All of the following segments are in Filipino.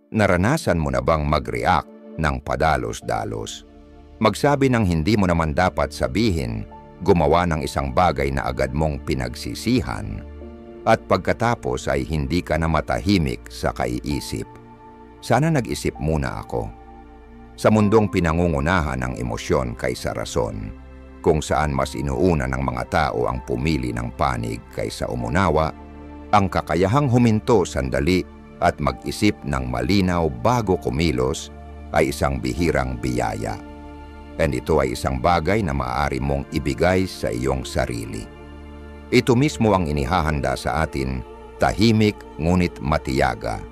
Naranasan mo na bang mag-react ng padalos-dalos? Magsabi ng hindi mo naman dapat sabihin, gumawa ng isang bagay na agad mong pinagsisihan, at pagkatapos ay hindi ka na matahimik sa kaiisip. Sana nag-isip muna ako. Sa mundong pinangungunahan ng emosyon kaysa rason, kung saan mas inuuna ng mga tao ang pumili ng panig kaysa umunawa, ang kakayahang huminto sandali at mag-isip ng malinaw bago kumilos ay isang bihirang biyaya. And ito ay isang bagay na maaari mong ibigay sa iyong sarili. Ito mismo ang inihahanda sa atin, tahimik ngunit matiyaga,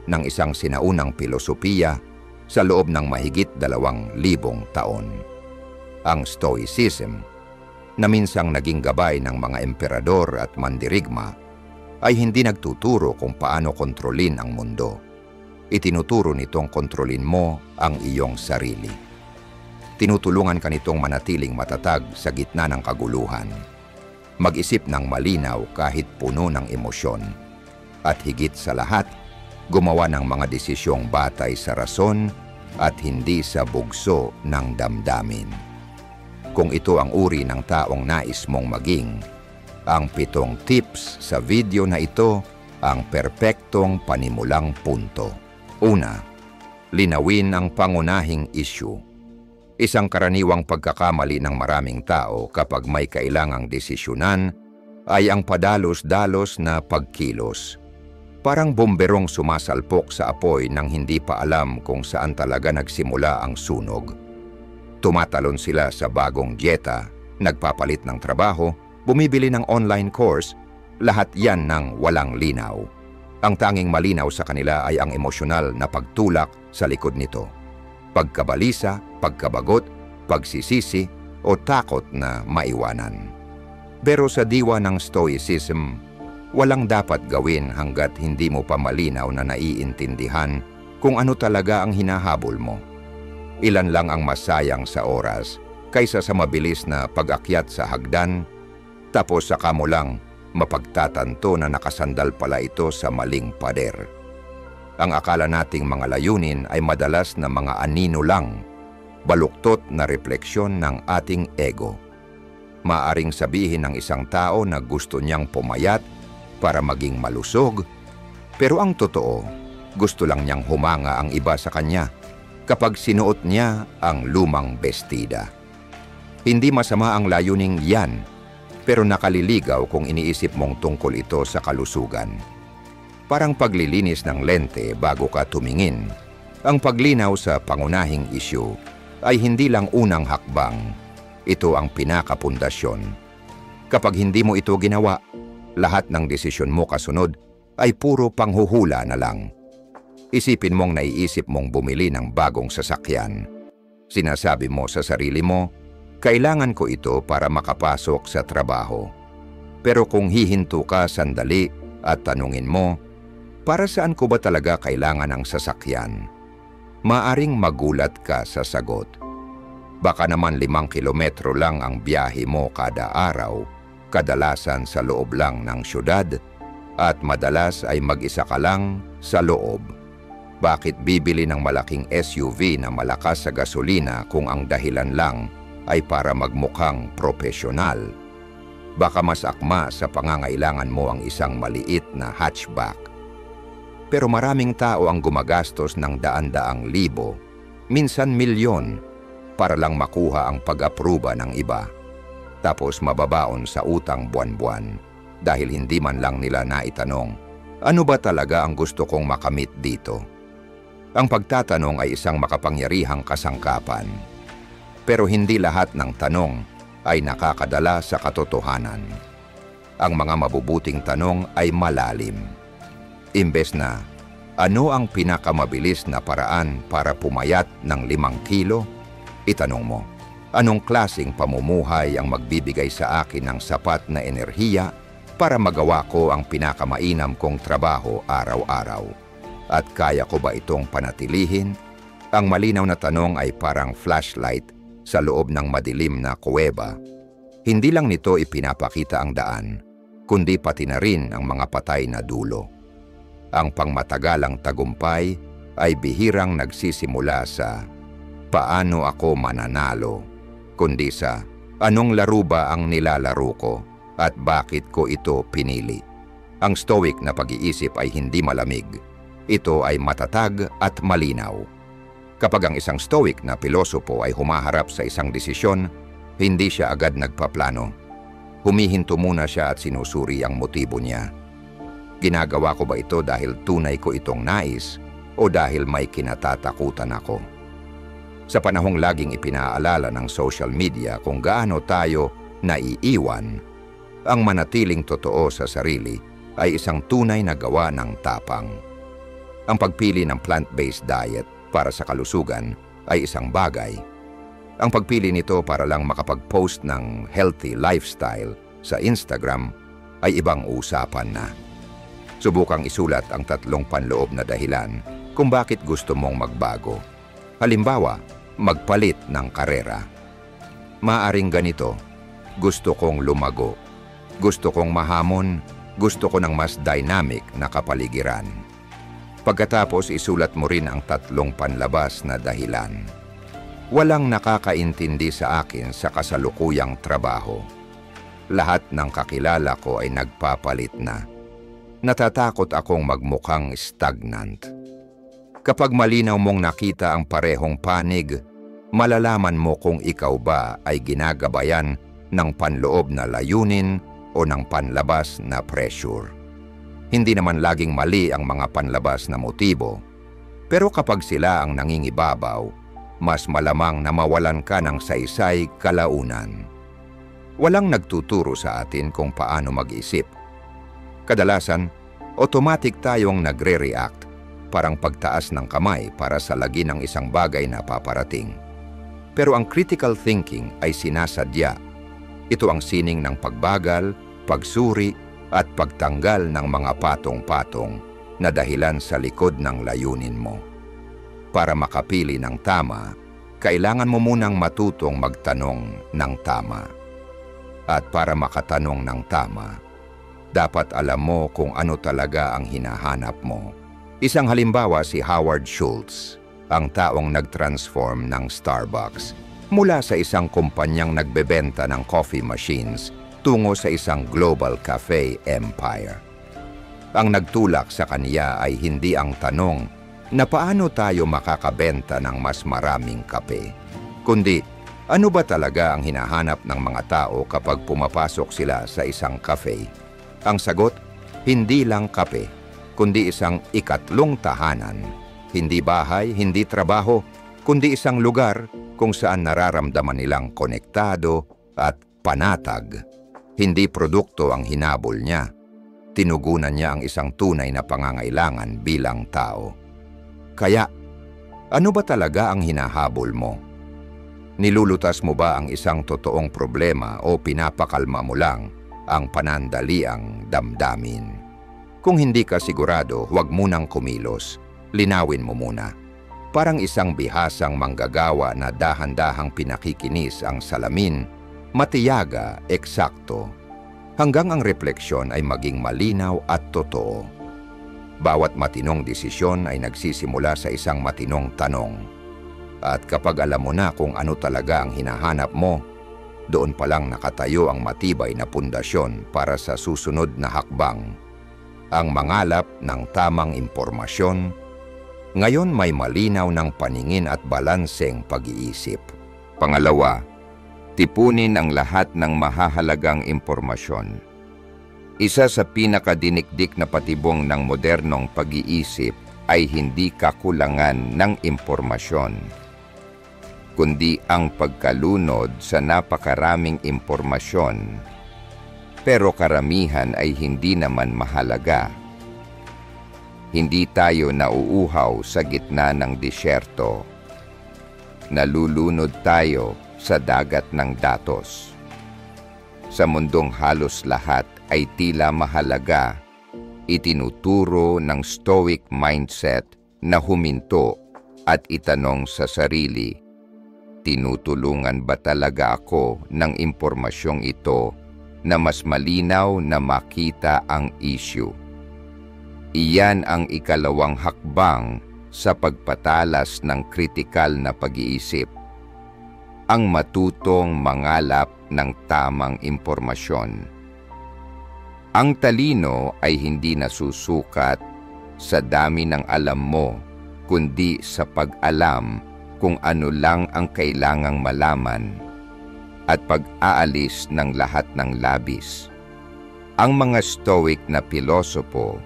ng isang sinaunang filosofiya sa loob ng mahigit 2,000 taon. Ang Stoicism, na minsang naging gabay ng mga emperador at mandirigma, ay hindi nagtuturo kung paano kontrolin ang mundo. Itinuturo nitong kontrolin mo ang iyong sarili. Tinutulungan ka nitong manatiling matatag sa gitna ng kaguluhan. Mag-isip ng malinaw kahit puno ng emosyon. At higit sa lahat, gumawa ng mga desisyong batay sa rason at hindi sa bugso ng damdamin. Kung ito ang uri ng taong nais mong maging, ang 7 tips sa video na ito ang perpektong panimulang punto. Una, linawin ang pangunahing issue. Isang karaniwang pagkakamali ng maraming tao kapag may kailangang desisyonan ay ang padalos-dalos na pagkilos. Parang bomberong sumasalpok sa apoy nang hindi pa alam kung saan talaga nagsimula ang sunog. Tumatalon sila sa bagong dieta, nagpapalit ng trabaho, bumibili ng online course, lahat yan ng walang linaw. Ang tanging malinaw sa kanila ay ang emosyonal na pagtulak sa likod nito. Pagkabalisa, pagkabagot, pagsisisi o takot na maiwanan. Pero sa diwa ng Stoicism, walang dapat gawin hanggat hindi mo pa malinaw na naiintindihan kung ano talaga ang hinahabol mo. Ilan lang ang masayang sa oras kaysa sa mabilis na pag-akyat sa hagdan, tapos saka mo lang mapagtatanto na nakasandal pala ito sa maling pader. Ang akala nating mga layunin ay madalas na mga anino lang, baluktot na refleksyon ng ating ego. Maaring sabihin ng isang tao na gusto niyang pumayat para maging malusog, pero ang totoo, gusto lang niyang humanga ang iba sa kanya kapag sinuot niya ang lumang bestida. Hindi masama ang layuning yan, pero nakaliligaw kung iniisip mong tungkol ito sa kalusugan. Parang paglilinis ng lente bago ka tumingin, ang paglinaw sa pangunahing issue ay hindi lang unang hakbang, ito ang pinakapundasyon. Kapag hindi mo ito ginawa, lahat ng desisyon mo kasunod ay puro panghuhula na lang. Isipin mong naiisip mong bumili ng bagong sasakyan. Sinasabi mo sa sarili mo, kailangan ko ito para makapasok sa trabaho. Pero kung hihinto ka sandali at tanungin mo, para saan ko ba talaga kailangan ang sasakyan? Maaring magulat ka sa sagot. Baka naman 5 kilometro lang ang biyahe mo kada araw, kadalasan sa loob lang ng syudad, at madalas ay mag-isa ka lang sa loob. Bakit bibili ng malaking SUV na malakas sa gasolina kung ang dahilan lang ay para magmukhang propesyonal? Baka mas akma sa pangangailangan mo ang isang maliit na hatchback. Pero maraming tao ang gumagastos ng daan-daang libo, minsan milyon, para lang makuha ang pag-apruba ng iba. Tapos mababaon sa utang buwan-buwan dahil hindi man lang nila naitanong, ano ba talaga ang gusto kong makamit dito? Ang pagtatanong ay isang makapangyarihang kasangkapan. Pero hindi lahat ng tanong ay nakakadala sa katotohanan. Ang mga mabubuting tanong ay malalim. Imbes na, ano ang pinakamabilis na paraan para pumayat ng 5 kilo? Itanong mo, anong klaseng pamumuhay ang magbibigay sa akin ng sapat na enerhiya para magawa ko ang pinakamainam kong trabaho araw-araw? At kaya ko ba itong panatilihin? Ang malinaw na tanong ay parang flashlight sa loob ng madilim na kuweba. Hindi lang nito ipinapakita ang daan, kundi pati na rin ang mga patay na dulo. Ang pangmatagalang tagumpay ay bihirang nagsisimula sa paano ako mananalo, kundi sa anong laro ba ang nilalaro ko at bakit ko ito pinili. Ang stoic na pag-iisip ay hindi malamig. Ito ay matatag at malinaw. Kapag ang isang stoic na pilosopo ay humaharap sa isang desisyon, hindi siya agad nagpaplano. Humihinto muna siya at sinusuri ang motibo niya. Ginagawa ko ba ito dahil tunay ko itong nais o dahil may kinatatakutan ako? Sa panahong laging ipinaalala ng social media kung gaano tayo naiiwan, ang manatiling totoo sa sarili ay isang tunay na gawa ng tapang. Ang pagpili ng plant-based diet para sa kalusugan ay isang bagay. Ang pagpili nito para lang makapag-post ng healthy lifestyle sa Instagram ay ibang usapan na. Subukang isulat ang 3 panloob na dahilan kung bakit gusto mong magbago. Halimbawa, magpalit ng karera. Maaring ganito, gusto kong lumago, gusto kong mahamon, gusto ko ng mas dynamic na kapaligiran. Pagkatapos isulat mo rin ang 3 panlabas na dahilan. Walang nakakaintindi sa akin sa kasalukuyang trabaho. Lahat ng kakilala ko ay nagpapalit na. Natatakot akong magmukhang stagnant. Kapag malinaw mong nakita ang parehong panig, malalaman mo kung ikaw ba ay ginagabayan ng panloob na layunin o ng panlabas na pressure. Hindi naman laging mali ang mga panlabas na motibo, pero kapag sila ang nangingibabaw, mas malamang na mawalan ka ng saysay kalaunan. Walang nagtuturo sa atin kung paano mag-isip. Kadalasan, automatic tayong nagre-react, parang pagtaas ng kamay para sa lagi ng isang bagay na paparating. Pero ang critical thinking ay sinasadya. Ito ang sining ng pagbagal, pagsuri, at pagtanggal ng mga patong-patong na dahilan sa likod ng layunin mo. Para makapili ng tama, kailangan mo munang matutong magtanong ng tama. At para makatanong ng tama, dapat alam mo kung ano talaga ang hinahanap mo. Isang halimbawa si Howard Schultz, ang taong nag-transform ng Starbucks mula sa isang kumpanyang nagbebenta ng coffee machines tungo sa isang global cafe empire. Ang nagtulak sa kaniya ay hindi ang tanong na paano tayo makakabenta ng mas maraming kape, kundi ano ba talaga ang hinahanap ng mga tao kapag pumapasok sila sa isang cafe. Ang sagot, hindi lang kape, kundi isang ikatlong tahanan, hindi bahay, hindi trabaho, kundi isang lugar kung saan nararamdaman nilang konektado at panatag. Hindi produkto ang hinabol niya. Tinugunan niya ang isang tunay na pangangailangan bilang tao. Kaya, ano ba talaga ang hinahabol mo? Nilulutas mo ba ang isang totoong problema o pinapakalma mo lang ang panandaliang damdamin? Kung hindi ka sigurado, huwag munang kumilos. Linawin mo muna. Parang isang bihasang manggagawa na dahan-dahang pinakikinis ang salamin, matiyaga, eksakto, hanggang ang refleksyon ay maging malinaw at totoo. Bawat matinong desisyon ay nagsisimula sa isang matinong tanong. At kapag alam mo na kung ano talaga ang hinahanap mo, doon pa lang nakatayo ang matibay na pundasyon para sa susunod na hakbang. Ang mangalap ng tamang impormasyon, ngayon may malinaw ng paningin at balanseng pag-iisip. Pangalawa, tipunin ang lahat ng mahahalagang impormasyon. Isa sa pinakadinikdik na patibong ng modernong pag-iisip ay hindi kakulangan ng impormasyon, kundi ang pagkalunod sa napakaraming impormasyon, pero karamihan ay hindi naman mahalaga. Hindi tayo nauuhaw sa gitna ng disyerto. Nalulunod tayo sa dagat ng datos. Sa mundong halos lahat ay tila mahalaga, itinuturo ng stoic mindset na huminto at itanong sa sarili, tinutulungan ba talaga ako ng impormasyong ito na mas malinaw na makita ang issue? Iyan ang ikalawang hakbang sa pagpatalas ng kritikal na pag-iisip. Ang matutong mangalap ng tamang impormasyon. Ang talino ay hindi nasusukat sa dami ng alam mo, kundi sa pag-alam kung ano lang ang kailangang malaman at pag-aalis ng lahat ng labis. Ang mga Stoic na pilosopo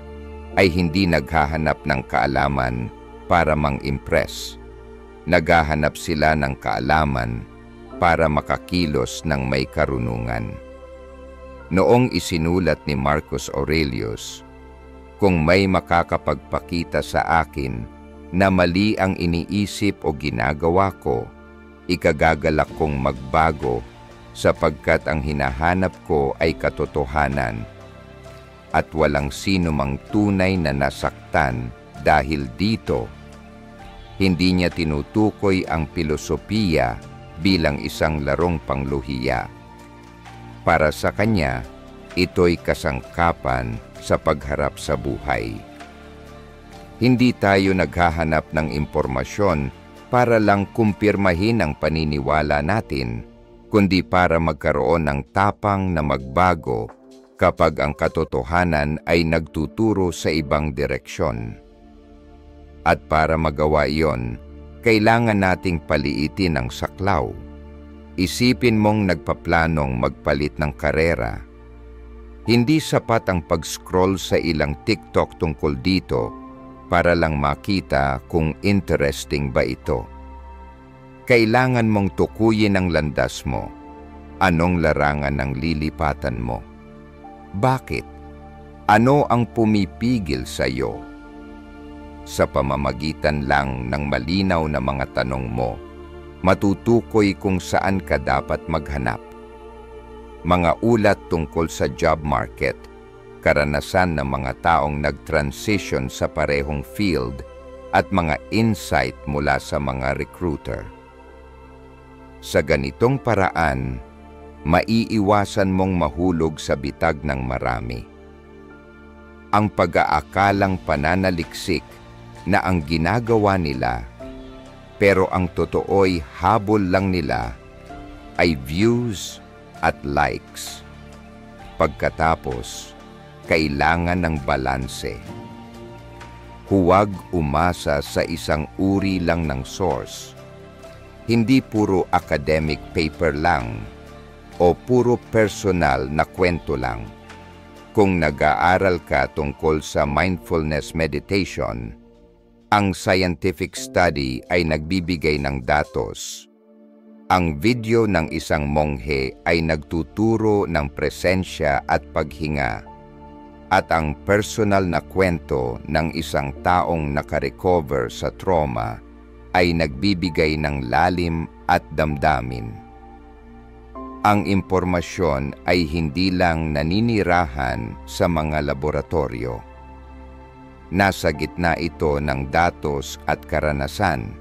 ay hindi naghahanap ng kaalaman para mang-impress. Naghahanap sila ng kaalaman para makakilos ng may karunungan. Noong isinulat ni Marcus Aurelius, "Kung may makakapagpakita sa akin na mali ang iniisip o ginagawa ko, ikagagalak kong magbago sapagkat ang hinahanap ko ay katotohanan at walang sino mang tunay na nasaktan dahil dito." Hindi niya tinutukoy ang pilosopiya bilang isang larong pangluhiya. Para sa kanya, ito'y kasangkapan sa pagharap sa buhay. Hindi tayo naghahanap ng impormasyon para lang kumpirmahin ang paniniwala natin, kundi para magkaroon ng tapang na magbago kapag ang katotohanan ay nagtuturo sa ibang direksyon. At para magawa iyon, kailangan nating paliitin ang saklaw. Isipin mong nagpaplanong magpalit ng karera. Hindi sapat ang pag-scroll sa ilang TikTok tungkol dito para lang makita kung interesting ba ito. Kailangan mong tukuyin ang landas mo. Anong larangan ang lilipatan mo? Bakit? Ano ang pumipigil sa iyo? Sa pamamagitan lang ng malinaw na mga tanong mo, matutukoy kung saan ka dapat maghanap. Mga ulat tungkol sa job market, karanasan ng mga taong nag-transition sa parehong field, at mga insight mula sa mga recruiter. Sa ganitong paraan, maiiwasan mong mahulog sa bitag ng marami. Ang pag-aakalang pananaliksik na ang ginagawa nila, pero ang totoo'y habol lang nila, ay views at likes. Pagkatapos, kailangan ng balanse. Huwag umasa sa isang uri lang ng source. Hindi puro academic paper lang o puro personal na kwento lang. Kung nag-aaral ka tungkol sa mindfulness meditation, ang scientific study ay nagbibigay ng datos. Ang video ng isang monghe ay nagtuturo ng presensya at paghinga. At ang personal na kwento ng isang taong nakarecover sa trauma ay nagbibigay ng lalim at damdamin. Ang impormasyon ay hindi lang naninirahan sa mga laboratorio. Nasa gitna ito ng datos at karanasan.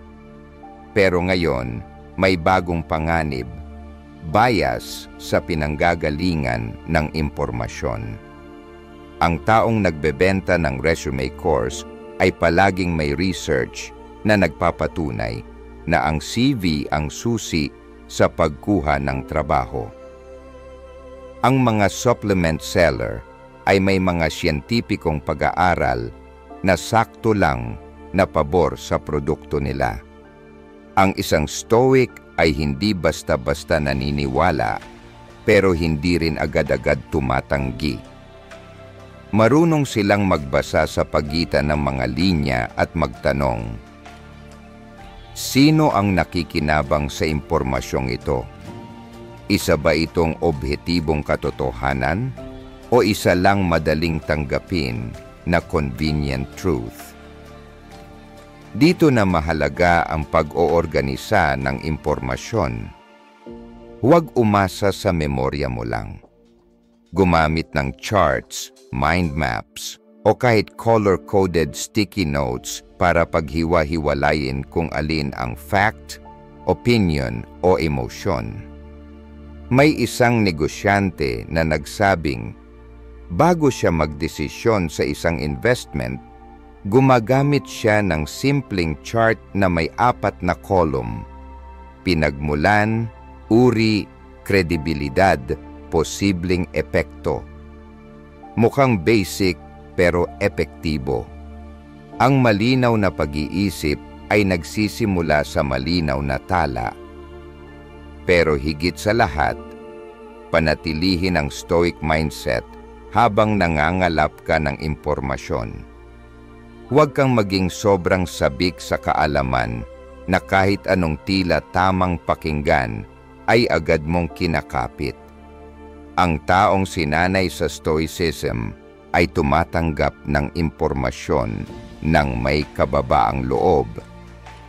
Pero ngayon, may bagong panganib, bias sa pinanggagalingan ng impormasyon. Ang taong nagbebenta ng resume course ay palaging may research na nagpapatunay na ang CV ang susi sa pagkuha ng trabaho. Ang mga supplement seller ay may mga siyentipikong pag-aaral na sakto lang na pabor sa produkto nila. Ang isang Stoic ay hindi basta-basta naniniwala, pero hindi rin agad-agad tumatanggi. Marunong silang magbasa sa pagitan ng mga linya at magtanong, sino ang nakikinabang sa impormasyong ito? Isa ba itong objetibong katotohanan o isa lang madaling tanggapin na convenient truth? Dito na mahalaga ang pag-oorganisa ng impormasyon. Huwag umasa sa memorya mo lang. Gumamit ng charts, mind maps, o kahit color-coded sticky notes para paghiwa-hiwalayin kung alin ang fact, opinion, o emosyon. May isang negosyante na nagsabing, bago siya magdesisyon sa isang investment, Gumagamit siya ng simpleng chart na may 4 na column: pinagmulan, uri, kredibilidad, posibleng epekto. Mukhang basic pero epektibo. Ang malinaw na pag-iisip ay nagsisimula sa malinaw na tala. Pero higit sa lahat, panatilihin ang stoic mindset habang nangangalap ka ng impormasyon. Huwag kang maging sobrang sabik sa kaalaman na kahit anong tila tamang pakinggan ay agad mong kinakapit. Ang taong sinanay sa stoicism ay tumatanggap ng impormasyon ng may kababaang loob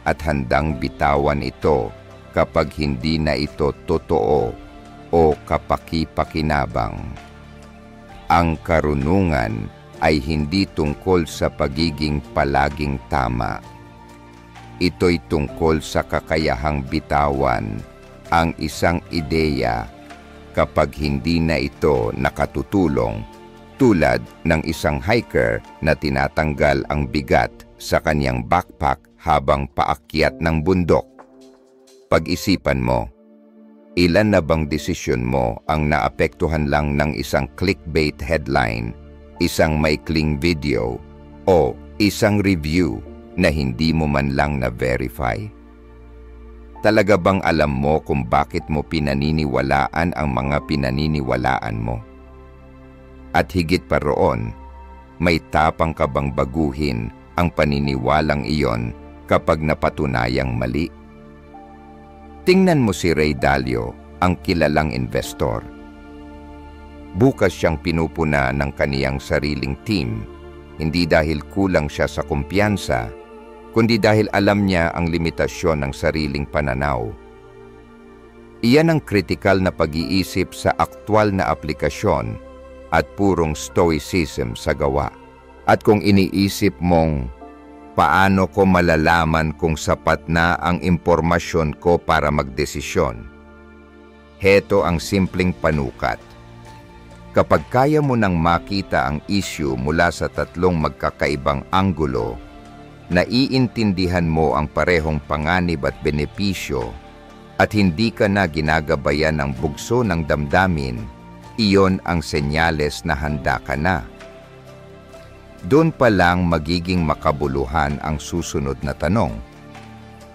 at handang bitawan ito kapag hindi na ito totoo o kapaki-pakinabang. Ang karunungan ay hindi tungkol sa pagiging palaging tama. Ito'y tungkol sa kakayahang bitawan ang isang ideya kapag hindi na ito nakatutulong, tulad ng isang hiker na tinatanggal ang bigat sa kanyang backpack habang paakyat ng bundok. Pag-isipan mo, ilan na bang desisyon mo ang naapektuhan lang ng isang clickbait headline, isang maikling video, o isang review na hindi mo man lang na-verify? Talaga bang alam mo kung bakit mo pinaniniwalaan ang mga pinaniniwalaan mo? At higit pa roon, may tapang ka bang baguhin ang paniniwalang iyon kapag napatunayang mali? Tingnan mo si Ray Dalio, ang kilalang investor. Bukas siyang pinupuna ng kaniyang sariling team, hindi dahil kulang siya sa kumpiyansa, kundi dahil alam niya ang limitasyon ng sariling pananaw. Iyan ang kritikal na pag-iisip sa aktwal na aplikasyon at purong stoicism sa gawa. At kung iniisip mong, paano ko malalaman kung sapat na ang impormasyon ko para magdesisyon? Heto ang simpleng panukat. Kapag kaya mo nang makita ang issue mula sa 3 magkakaibang anggulo, naiintindihan mo ang parehong panganib at benepisyo, at hindi ka na ginagabayan ng bugso ng damdamin, iyon ang senyales na handa ka na. Doon pa lang magiging makabuluhan ang susunod na tanong.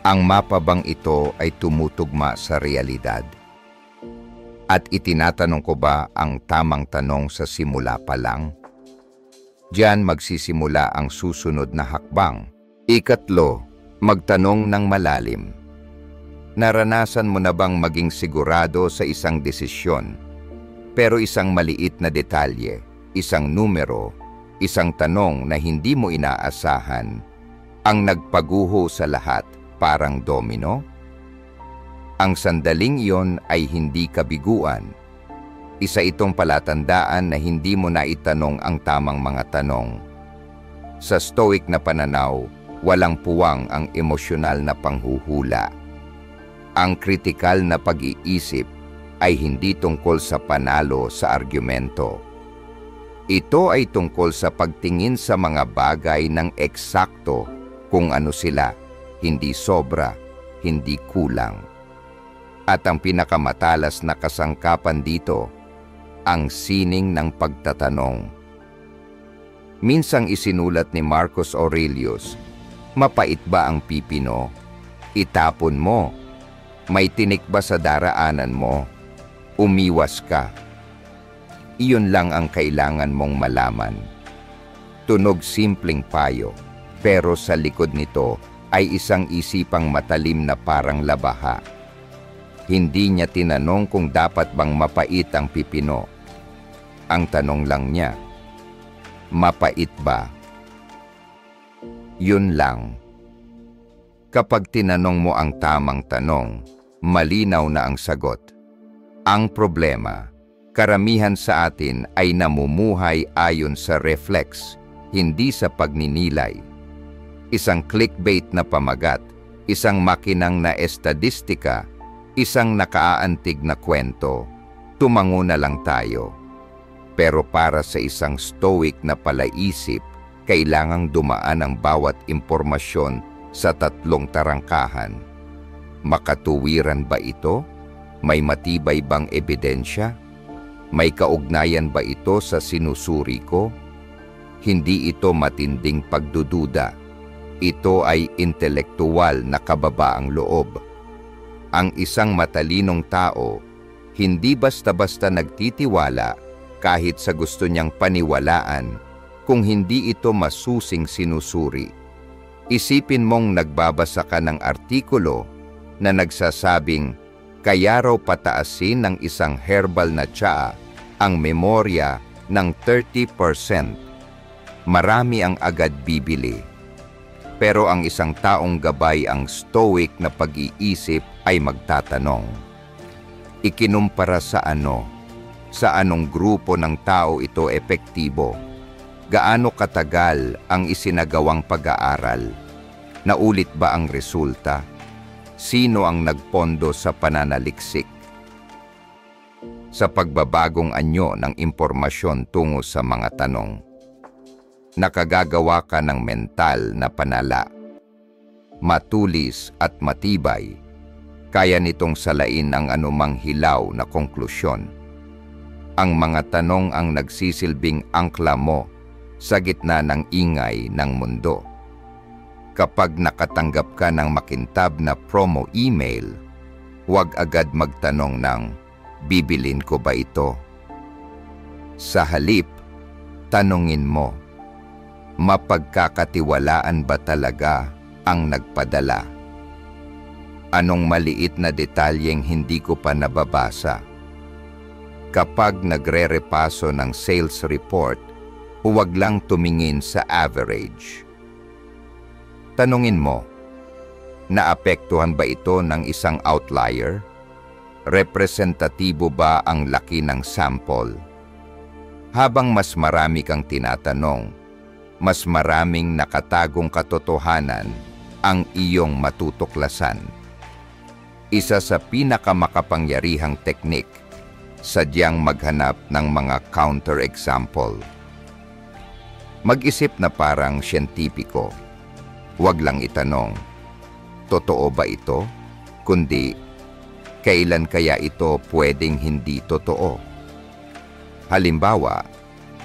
Ang mapa bang ito ay tumutugma sa realidad? At itinatanong ko ba ang tamang tanong sa simula pa lang? Diyan magsisimula ang susunod na hakbang. 3, magtanong ng malalim. Naranasan mo na bang maging sigurado sa isang desisyon, pero isang maliit na detalye, isang numero, isang tanong na hindi mo inaasahan, ang nagpaguho sa lahat, parang domino? Ang sandaling iyon ay hindi kabiguan. Isa itong palatandaan na hindi mo na itanong ang tamang mga tanong. Sa stoic na pananaw, walang puwang ang emosyonal na panghuhula. Ang kritikal na pag-iisip ay hindi tungkol sa panalo sa argumento. Ito ay tungkol sa pagtingin sa mga bagay ng eksakto kung ano sila, hindi sobra, hindi kulang. At ang pinakamatalas na kasangkapan dito, ang sining ng pagtatanong. Minsang isinulat ni Marcus Aurelius, mapait ba ang pipino? Itapon mo. May tinik ba sa daraanan mo? Umiwas ka. Iyon lang ang kailangan mong malaman. Tunog simpleng payo, pero sa likod nito ay isang isipang matalim na parang labaha. Hindi niya tinanong kung dapat bang mapait ang pipino. Ang tanong lang niya, mapait ba? Yun lang. Kapag tinanong mo ang tamang tanong, malinaw na ang sagot. Ang problema, karamihan sa atin ay namumuhay ayon sa reflex, hindi sa pagninilay. Isang clickbait na pamagat, isang makinang na estadistika, isang nakaaantig na kwento, tumango na lang tayo. Pero para sa isang stoic na palaisip, kailangang dumaan ang bawat impormasyon sa 3 tarangkahan. Makatuwiran ba ito? May matibay bang ebidensya? May kaugnayan ba ito sa sinusuri ko? Hindi ito matinding pagdududa. Ito ay intelektuwal na kababaang loob. Ang isang matalinong tao, hindi basta-basta nagtitiwala kahit sa gusto niyang paniwalaan kung hindi ito masusing sinusuri. Isipin mong nagbabasa ka ng artikulo na nagsasabing kaya raw pataasin ng isang herbal na tsaa ang memorya ng 30%. Marami ang agad bibili. Pero ang isang taong gabay ang stoic na pag-iisip ay magtatanong, ikinumpara sa ano? Sa anong grupo ng tao ito epektibo? Gaano katagal ang isinagawang pag-aaral? Naulit ba ang resulta? Sino ang nagpondo sa pananaliksik? Sa pagbabagong anyo ng impormasyon tungo sa mga tanong, nakagagawa ka ng mental na panala. Matulis at matibay, kaya nitong salain ang anumang hilaw na konklusyon. Ang mga tanong ang nagsisilbing angkla mo sa gitna ng ingay ng mundo. Kapag nakatanggap ka ng makintab na promo email, huwag agad magtanong ng, bibilin ko ba ito? Sa halip, tanungin mo, mapagkakatiwalaan ba talaga ang nagpadala? Anong maliit na detalyeng hindi ko pa nababasa? Kapag nagre-repaso ng sales report, huwag lang tumingin sa average. Tanungin mo, naapektuhan ba ito ng isang outlier? Representatibo ba ang laki ng sample? Habang mas marami kang tinatanong, mas maraming nakatagong katotohanan ang iyong matutuklasan. Isa sa pinakamakapangyarihang teknik, sadyang maghanap ng mga counterexample. Mag-isip na parang siyentipiko. Huwag lang itanong, totoo ba ito? Kundi, kailan kaya ito pwedeng hindi totoo? Halimbawa,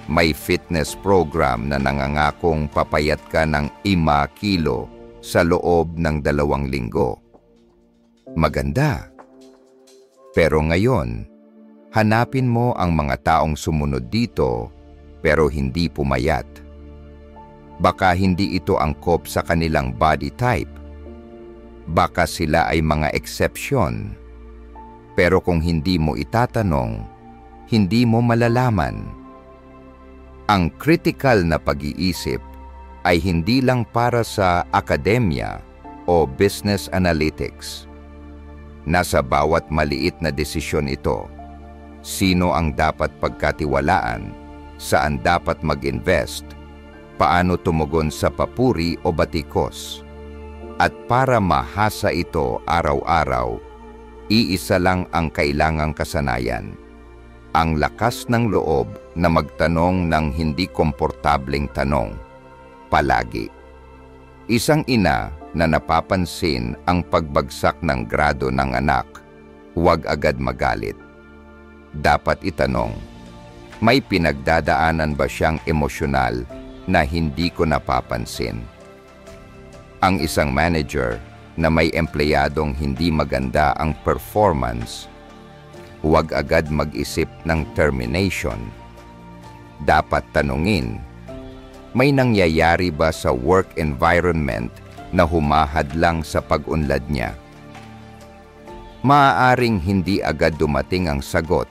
may fitness program na nangangakong papayat ka ng 5 kilo sa loob ng 2 linggo. Maganda. Pero ngayon, hanapin mo ang mga taong sumunod dito pero hindi pumayat. Baka hindi ito angkop sa kanilang body type. Baka sila ay mga exception. Pero kung hindi mo itatanong, hindi mo malalaman. Ang critical na pag-iisip ay hindi lang para sa akademya o business analytics. Nasa bawat maliit na desisyon ito. Sino ang dapat pagkatiwalaan? Saan dapat mag-invest? Paano tumugon sa papuri o batikos? At para mahasa ito araw-araw, iisa lang ang kailangang kasanayan. Ang lakas ng loob na magtanong ng hindi komportableng tanong. Palagi. Isang ina na napapansin ang pagbagsak ng grado ng anak, huwag agad magalit. Dapat itanong, may pinagdadaanan ba siyang emosyonal na hindi ko napapansin? Ang isang manager na may empleyadong hindi maganda ang performance, huwag agad mag-isip ng termination. Dapat tanungin, may nangyayari ba sa work environment na humahadlang sa pag-unlad niya? Maaaring hindi agad dumating ang sagot,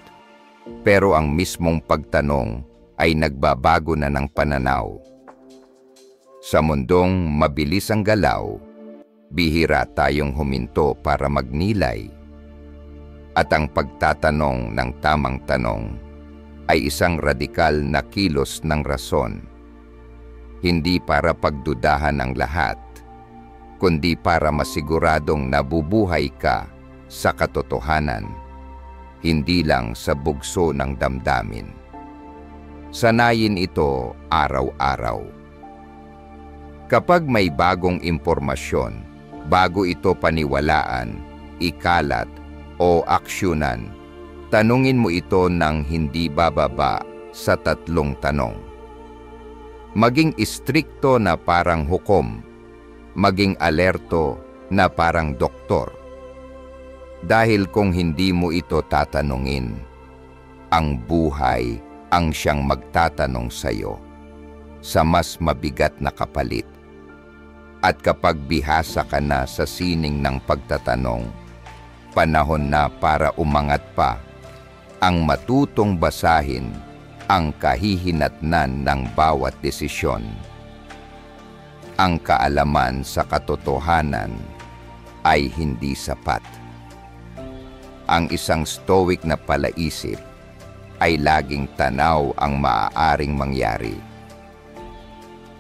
pero ang mismong pagtanong ay nagbabago na ng pananaw. Sa mundong mabilis ang galaw, bihira tayong huminto para magnilay. At ang pagtatanong ng tamang tanong ay isang radikal na kilos ng rason. Hindi para pagdudahan ang lahat, kundi para masiguradong nabubuhay ka sa katotohanan, hindi lang sa bugso ng damdamin. Sanayin ito araw-araw. Kapag may bagong impormasyon, bago ito paniwalaan, ikalat o aksyonan, tanungin mo ito ng hindi bababa sa 3 tanong. Maging istrikto na parang hukom, maging alerto na parang doktor. Dahil kung hindi mo ito tatanungin, ang buhay ang siyang magtatanong sa iyo sa mas mabigat na kapalit. At kapag bihasa ka na sa sining ng pagtatanong, panahon na para umangat pa, ang matutong basahin ang kahihinatnan ng bawat desisyon. Ang kaalaman sa katotohanan ay hindi sapat. Ang isang stoic na palaisip ay laging tanaw ang maaaring mangyari.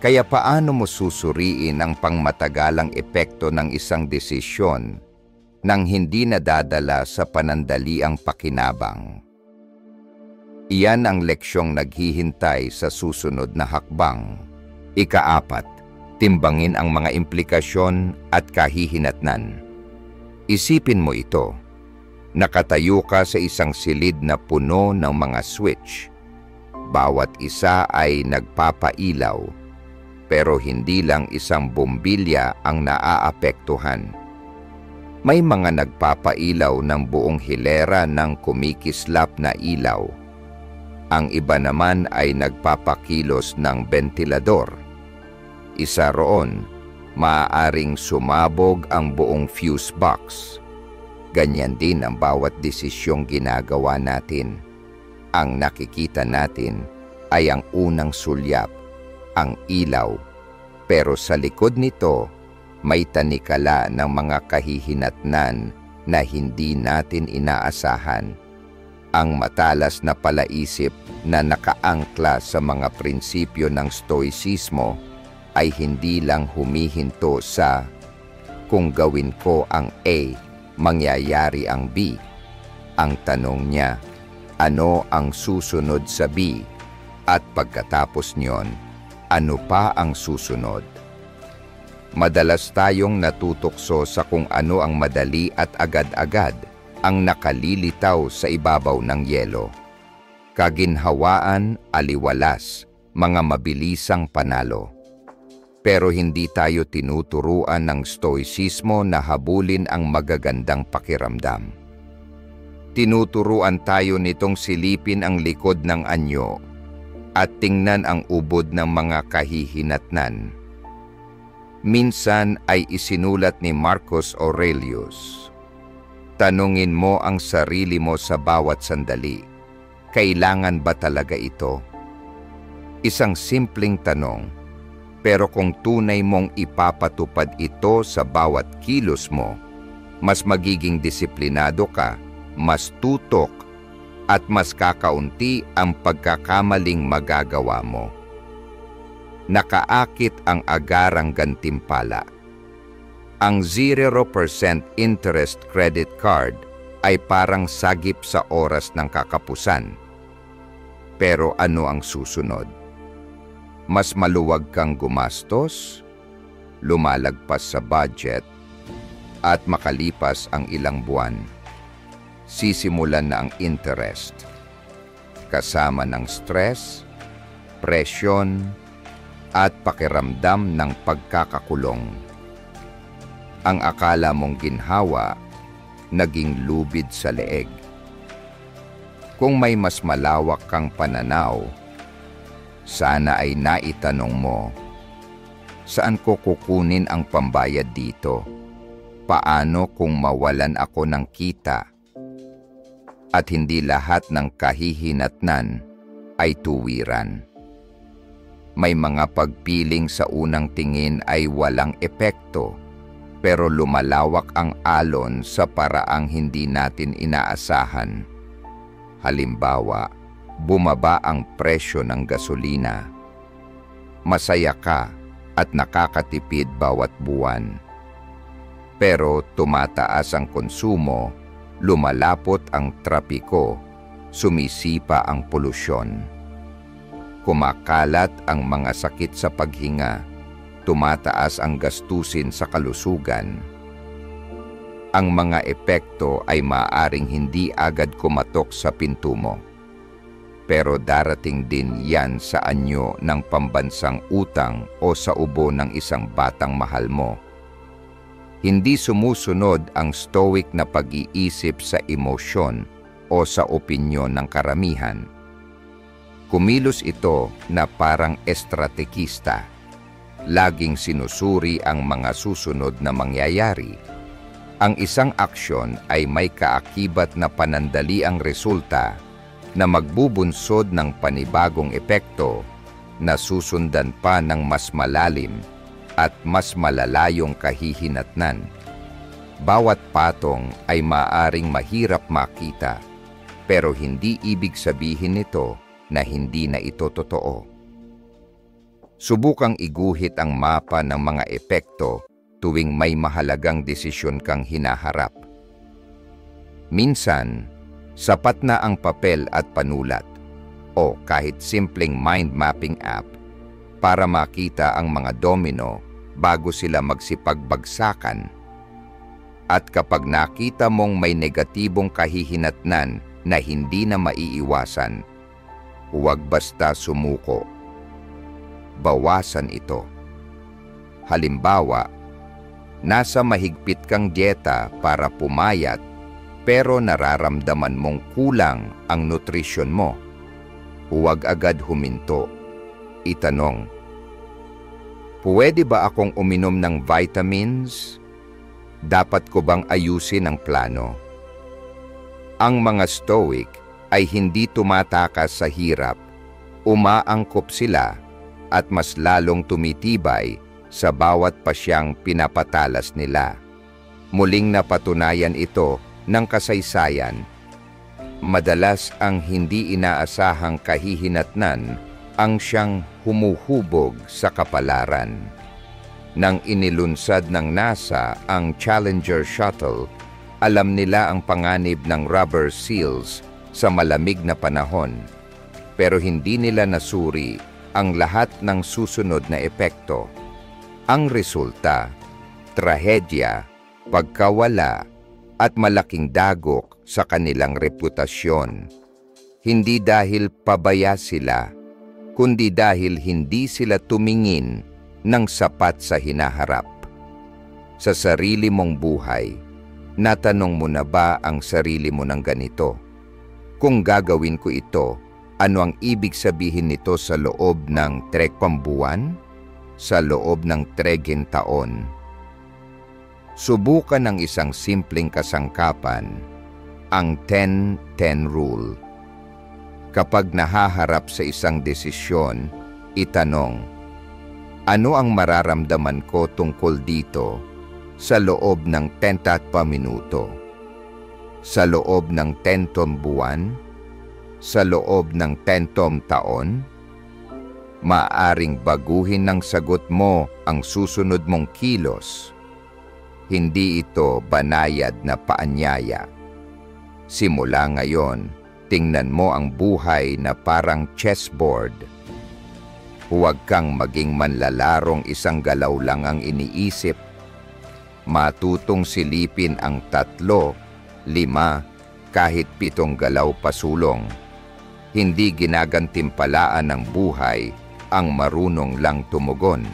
Kaya paano mo susuriin ang pangmatagalang epekto ng isang desisyon nang hindi nadadala sa panandaliang pakinabang? Iyan ang leksyong naghihintay sa susunod na hakbang. Ika-4, timbangin ang mga implikasyon at kahihinatnan. Isipin mo ito. Nakatayo ka sa isang silid na puno ng mga switch. Bawat isa ay nagpapailaw. Pero hindi lang isang bombilya ang naaapektuhan. May mga nagpapailaw ng buong hilera ng kumikislap na ilaw. Ang iba naman ay nagpapakilos ng bentilador. Isa roon, maaaring sumabog ang buong fuse box. Ganyan din ang bawat desisyong ginagawa natin. Ang nakikita natin ay ang unang sulyap, ang ilaw, pero sa likod nito may tanikala ng mga kahihinatnan na hindi natin inaasahan. Ang matalas na palaisip na nakaangkla sa mga prinsipyo ng stoicismo ay hindi lang humihinto sa kung gawin ko ang A, mangyayari ang B. Ang tanong niya, ano ang susunod sa B? At pagkatapos niyon, ano pa ang susunod? Madalas tayong natutukso sa kung ano ang madali at agad-agad ang nakalilitaw sa ibabaw ng yelo. Kaginhawaan, aliwalas, mga mabilisang panalo. Pero hindi tayo tinuturuan ng stoicismo na habulin ang magagandang pakiramdam. Tinuturuan tayo nitong silipin ang likod ng anyo at tingnan ang ubod ng mga kahihinatnan. Minsan ay isinulat ni Marcus Aurelius, tanungin mo ang sarili mo sa bawat sandali, kailangan ba talaga ito? Isang simpleng tanong, pero kung tunay mong ipapatupad ito sa bawat kilos mo, mas magiging disiplinado ka, mas tutok, at mas kakaunti ang pagkakamaling magagawa mo. Nakaakit ang agarang gantimpala. Ang 0% interest credit card ay parang sagip sa oras ng kakapusan. Pero ano ang susunod? Mas maluwag kang gumastos, lumalagpas sa budget, at makalipas ang ilang buwan, sisimulan na ang interest, kasama ng stress, presyon, at pakiramdam ng pagkakakulong. Ang akala mong ginhawa, naging lubid sa leeg. Kung may mas malawak kang pananaw, sana ay naitanong mo, saan ko kukunin ang pambayad dito? Paano kung mawalan ako ng kita? At hindi lahat ng kahihinatnan ay tuwiran. May mga pagpiling sa unang tingin ay walang epekto, pero lumalawak ang alon sa paraang hindi natin inaasahan. Halimbawa, bumaba ang presyo ng gasolina. Masaya ka at nakakatipid bawat buwan. Pero tumataas ang konsumo, lumalapot ang trapiko, sumisipa ang polusyon. Kumakalat ang mga sakit sa paghinga, tumataas ang gastusin sa kalusugan. Ang mga epekto ay maaaring hindi agad kumatok sa pinto mo. Pero darating din yan sa anyo ng pambansang utang o sa ubo ng isang batang mahal mo. Hindi sumusunod ang stoic na pag-iisip sa emosyon o sa opinyon ng karamihan. Kumilos ito na parang estrategista. Laging sinusuri ang mga susunod na mangyayari. Ang isang aksyon ay may kaakibat na panandaliang resulta na magbubunsod ng panibagong epekto na susundan pa ng mas malalim at mas malalayong kahihinatnan. Bawat patong ay maaaring mahirap makita, pero hindi ibig sabihin nito na hindi na ito totoo. Subukang iguhit ang mapa ng mga epekto tuwing may mahalagang desisyon kang hinaharap. Minsan, sapat na ang papel at panulat o kahit simpleng mind mapping app para makita ang mga domino bago sila magsipagbagsakan. At kapag nakita mong may negatibong kahihinatnan na hindi na maiiwasan, huwag basta sumuko. Bawasan ito. Halimbawa, nasa mahigpit kang dieta para pumayat pero nararamdaman mong kulang ang nutrisyon mo. Huwag agad huminto. Itanong, pwede ba akong uminom ng vitamins? Dapat ko bang ayusin ang plano? Ang mga stoic ay hindi tumatakas sa hirap. Umaangkop sila at mas lalong tumitibay sa bawat pasyang pinapatalas nila. Muling napatunayan ito ng kasaysayan. Madalas ang hindi inaasahang kahihinatnan ang siyang humuhubog sa kapalaran. Nang inilunsad ng NASA ang Challenger Shuttle, alam nila ang panganib ng rubber seals sa malamig na panahon, pero hindi nila nasuri ang lahat ng susunod na epekto. Ang resulta, trahedya, pagkawala, at malaking dagok sa kanilang reputasyon. Hindi dahil pabaya sila, kundi dahil hindi sila tumingin ng sapat sa hinaharap. Sa sarili mong buhay, natanong mo na ba ang sarili mo ng ganito? Kung gagawin ko ito, ano ang ibig sabihin nito sa loob ng 3 buwan? Sa loob ng 3 taon? Subukan ng isang simpleng kasangkapan, ang 10-10 rule. Kapag nahaharap sa isang desisyon, itanong, ano ang mararamdaman ko tungkol dito sa loob ng 10 minuto? Sa loob ng 10 buwan? Sa loob ng 10 taon? Maaring baguhin ng sagot mo ang susunod mong kilos. Hindi ito banayad na paanyaya. Simula ngayon, tingnan mo ang buhay na parang chessboard. Huwag kang maging manlalarong isang galaw lang ang iniisip. Matutong silipin ang 3, 5, kahit 7 galaw pasulong. Hindi ginagantimpalaan ng buhay ang marunong lang tumugon.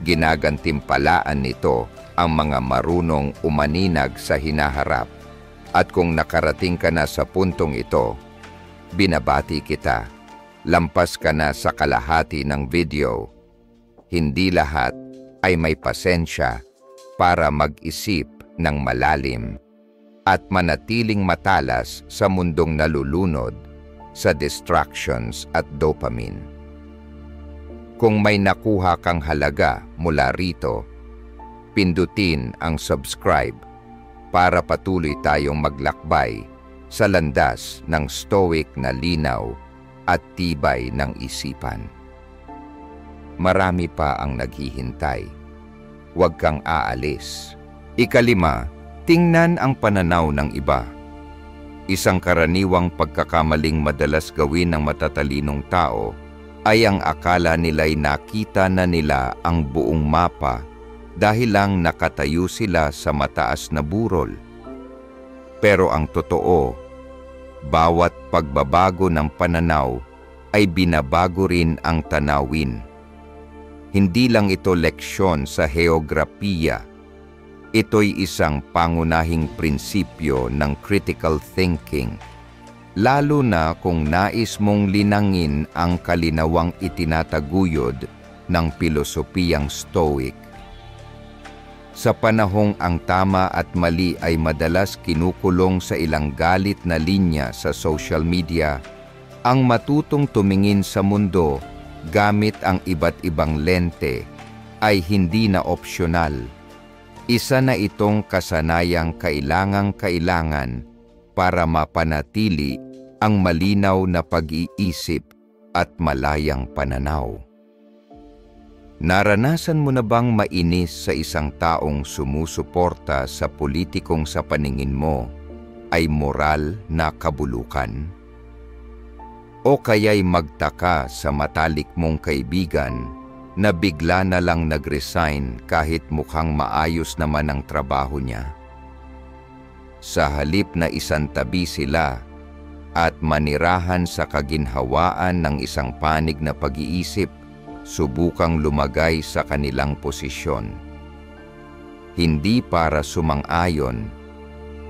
Ginagantimpalaan nito ang mga marunong umaninag sa hinaharap. At kung nakarating ka na sa puntong ito, binabati kita. Lampas ka na sa kalahati ng video. Hindi lahat ay may pasensya para mag-isip ng malalim at manatiling matalas sa mundong nalulunod sa distractions at dopamine. Kung may nakuha kang halaga mula rito, pindutin ang subscribe para patuloy tayong maglakbay sa landas ng stoic na linaw at tibay ng isipan. Marami pa ang naghihintay. Huwag kang aalis. 5, tingnan ang pananaw ng iba. Isang karaniwang pagkakamaling madalas gawin ng matatalinong tao ay ang akala nila'y nakita na nila ang buong mapa dahil lang nakatayo sila sa mataas na burol. Pero ang totoo, bawat pagbabago ng pananaw ay binabago rin ang tanawin. Hindi lang ito leksyon sa heograpiya. Ito'y isang pangunahing prinsipyo ng critical thinking, lalo na kung nais mong linangin ang kalinawang itinataguyod ng pilosopiyang Stoic. Sa panahong ang tama at mali ay madalas kinukulong sa ilang galit na linya sa social media, ang matutong tumingin sa mundo gamit ang iba't ibang lente ay hindi na opsyonal. Isa na itong kasanayang kailangang-kailangan para mapanatili ang malinaw na pag-iisip at malayang pananaw. Naranasan mo na bang mainis sa isang taong sumusuporta sa politikong sa paningin mo ay moral na kabulukan? O kaya'y magtaka sa matalik mong kaibigan na bigla na lang nag-resign kahit mukhang maayos naman ang trabaho niya? Sa halip na isantabi sila at manirahan sa kaginhawaan ng isang panig na pag-iisip, subukang lumagay sa kanilang posisyon. Hindi para sumang-ayon,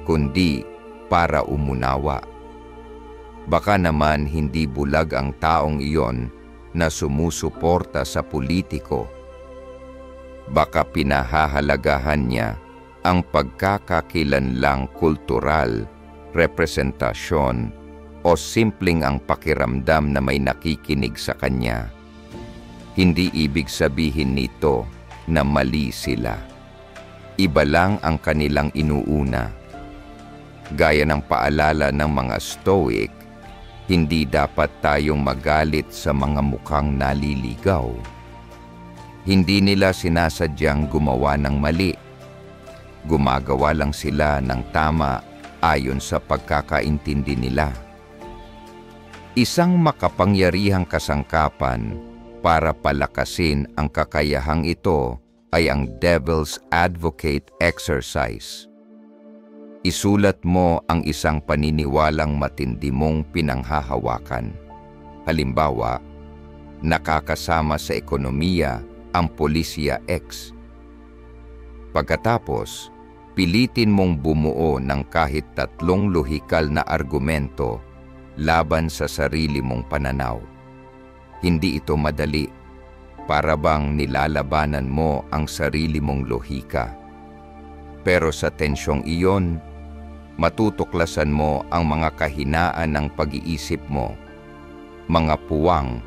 kundi para umunawa. Baka naman hindi bulag ang taong iyon na sumusuporta sa politiko. Baka pinahahalagahan niya ang pagkakakilanlang kultural, representasyon, o simpleng ang pakiramdam na may nakikinig sa kanya. Hindi ibig sabihin nito na mali sila. Iba lang ang kanilang inuuna. Gaya ng paalala ng mga Stoic, hindi dapat tayong magalit sa mga mukhang naliligaw. Hindi nila sinasadyang gumawa ng mali. Gumagawa lang sila ng tama ayon sa pagkakaintindi nila. Isang makapangyarihang kasangkapan para palakasin ang kakayahang ito ay ang Devil's Advocate exercise. Isulat mo ang isang paniniwalang matindi mong pinanghahawakan. Halimbawa, nakakasama sa ekonomiya ang Polisiya X. Pagkatapos, pilitin mong bumuo ng kahit 3 lohikal na argumento laban sa sarili mong pananaw. Hindi ito madali, para bang nilalabanan mo ang sarili mong lohika. Pero sa tensyong iyon, matutuklasan mo ang mga kahinaan ng pag-iisip mo, mga puwang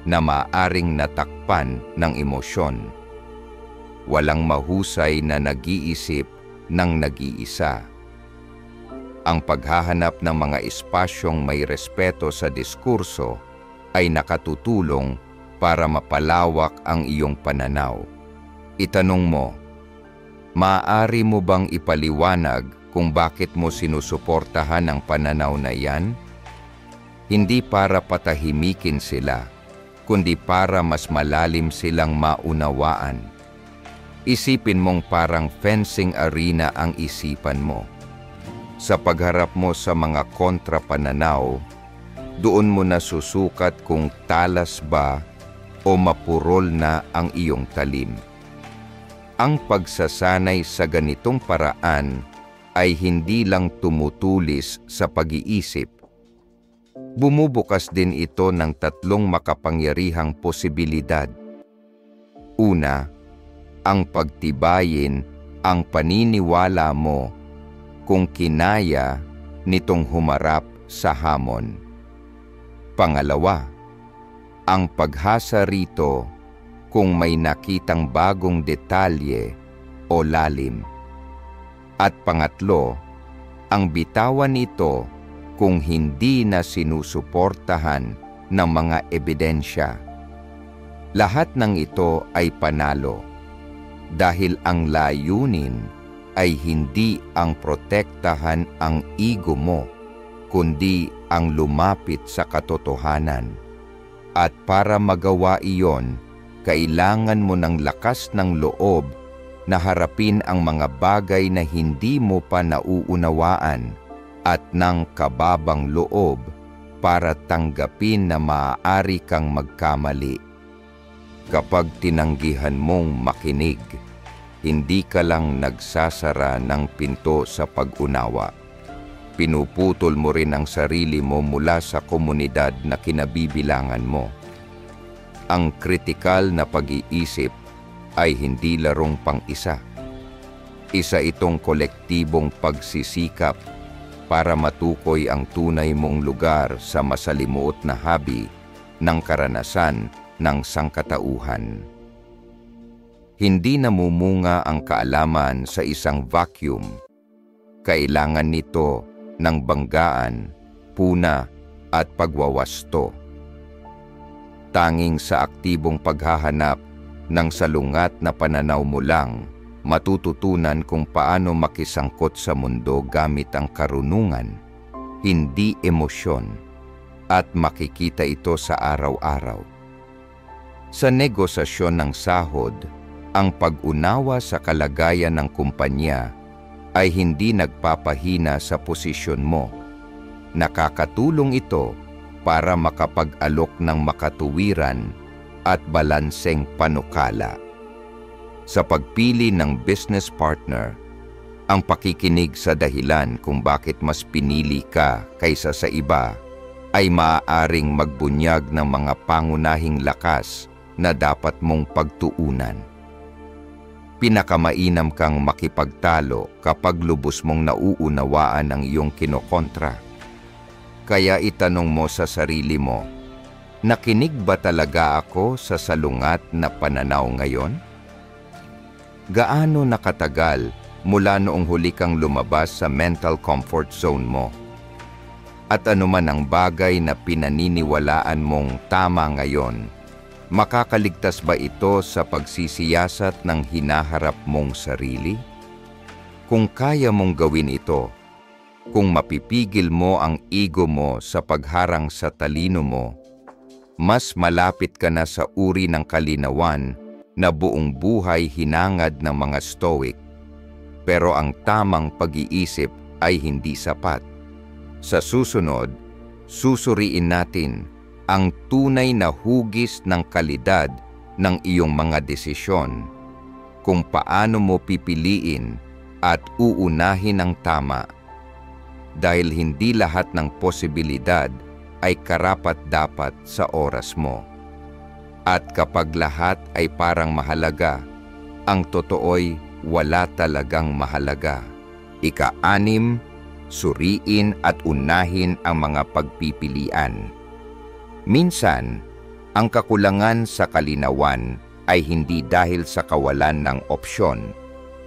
na maaaring natakpan ng emosyon. Walang mahusay na nag-iisip ng nag-iisa. Ang paghahanap ng mga espasyong may respeto sa diskurso ay nakatutulong para mapalawak ang iyong pananaw. Itanong mo, maaari mo bang ipaliwanag kung bakit mo sinusuportahan ang pananaw na yan? Hindi para patahimikin sila, kundi para mas malalim silang maunawaan. Isipin mong parang fencing arena ang isipan mo. Sa pagharap mo sa mga kontrapananaw, doon mo na susukat kung talas ba o mapurol na ang iyong talim. Ang pagsasanay sa ganitong paraan ay hindi lang tumutulis sa pag-iisip. Bumubukas din ito ng 3 makapangyarihang posibilidad. Una, ang pagtibayin ang paniniwala mo kung kinaya nitong humarap sa hamon. Pangalawa, ang paghasa rito kung may nakitang bagong detalye o lalim. At pangatlo, ang bitawan nito kung hindi na sinusuportahan ng mga ebidensya. Lahat ng ito ay panalo dahil ang layunin ay hindi ang protektahan ang ego mo, kundi ang lumapit sa katotohanan. At para magawa iyon, kailangan mo ng lakas ng loob na harapin ang mga bagay na hindi mo pa nauunawaan at ng kababang loob para tanggapin na maaari kang magkamali. Kapag tinanggihan mong makinig, hindi ka lang nagsasara ng pinto sa pag-unawa. Pinuputol mo rin ang sarili mo mula sa komunidad na kinabibilangan mo. Ang kritikal na pag-iisip ay hindi larong pang-isa. Isa itong kolektibong pagsisikap para matukoy ang tunay mong lugar sa masalimuot na habi ng karanasan ng sangkatauhan. Hindi namumunga ang kaalaman sa isang vacuum. Kailangan nito ng banggaan, puna at pagwawasto. Tanging sa aktibong paghahanap ng salungat na pananaw mo lang, matututunan kung paano makisangkot sa mundo gamit ang karunungan, hindi emosyon, at makikita ito sa araw-araw. Sa negosasyon ng sahod, ang pag-unawa sa kalagayan ng kumpanya ay hindi nagpapahina sa posisyon mo. Nakakatulong ito para makapag-alok ng makatuwiran at balanseng panukala. Sa pagpili ng business partner, ang pakikinig sa dahilan kung bakit mas pinili ka kaysa sa iba ay maaaring magbunyag ng mga pangunahing lakas na dapat mong pagtuunan. Pinakamainam kang makipagtalo kapag lubos mong nauunawaan ang iyong kinokontra. Kaya itanong mo sa sarili mo, nakinig ba talaga ako sa salungat na pananaw ngayon? Gaano nakatagal mula noong huli kang lumabas sa mental comfort zone mo? At anuman ang bagay na pinaniniwalaan mong tama ngayon, makakaligtas ba ito sa pagsisiyasat ng hinaharap mong sarili? Kung kaya mong gawin ito, kung mapipigil mo ang ego mo sa pagharang sa talino mo, mas malapit ka na sa uri ng kalinawan na buong buhay hinangad ng mga Stoic. Pero ang tamang pag-iisip ay hindi sapat. Sa susunod, susuriin natin ang tunay na hugis ng kalidad ng iyong mga desisyon, kung paano mo pipiliin at uunahin ang tama. Dahil hindi lahat ng posibilidad ay karapat-dapat sa oras mo. At kapag lahat ay parang mahalaga, ang totoo'y wala talagang mahalaga. Ika-6, suriin at unahin ang mga pagpipilian. Minsan, ang kakulangan sa kalinawan ay hindi dahil sa kawalan ng opsyon,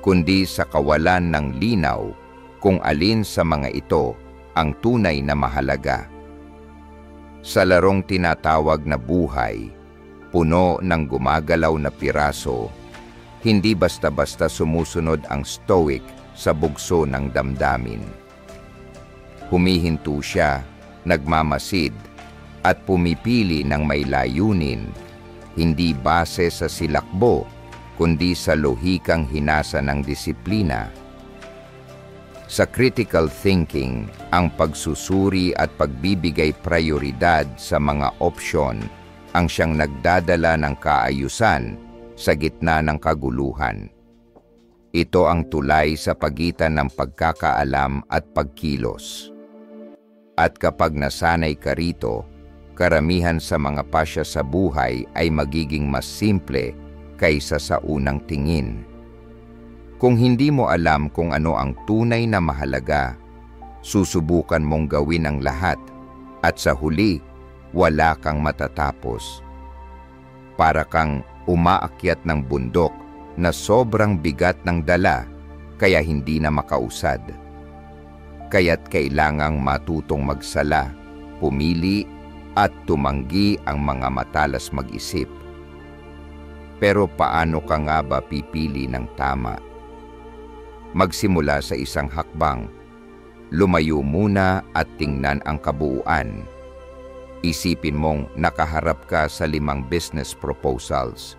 kundi sa kawalan ng linaw kung alin sa mga ito ang tunay na mahalaga. Sa larong tinatawag na buhay, puno ng gumagalaw na piraso, hindi basta-basta sumusunod ang Stoic sa bugso ng damdamin. Humihinto siya, nagmamasid, at pumipili ng may layunin, hindi base sa silakbo, kundi sa lohikang hinasa ng disiplina. Sa critical thinking, ang pagsusuri at pagbibigay prioridad sa mga opsyon ang siyang nagdadala ng kaayusan sa gitna ng kaguluhan. Ito ang tulay sa pagitan ng pagkakaalam at pagkilos. At kapag nasanay ka rito, karamihan sa mga pasya sa buhay ay magiging mas simple kaysa sa unang tingin. Kung hindi mo alam kung ano ang tunay na mahalaga, susubukan mong gawin ang lahat at sa huli, wala kang matatapos. Para kang umaakyat ng bundok na sobrang bigat ng dala kaya hindi na makausad. Kaya't kailangang matutong magsala, pumili at tumanggi ang mga matalas mag-isip. Pero paano ka nga ba pipili ng tama? Magsimula sa isang hakbang. Lumayo muna at tingnan ang kabuuan. Isipin mong nakaharap ka sa 5 business proposals,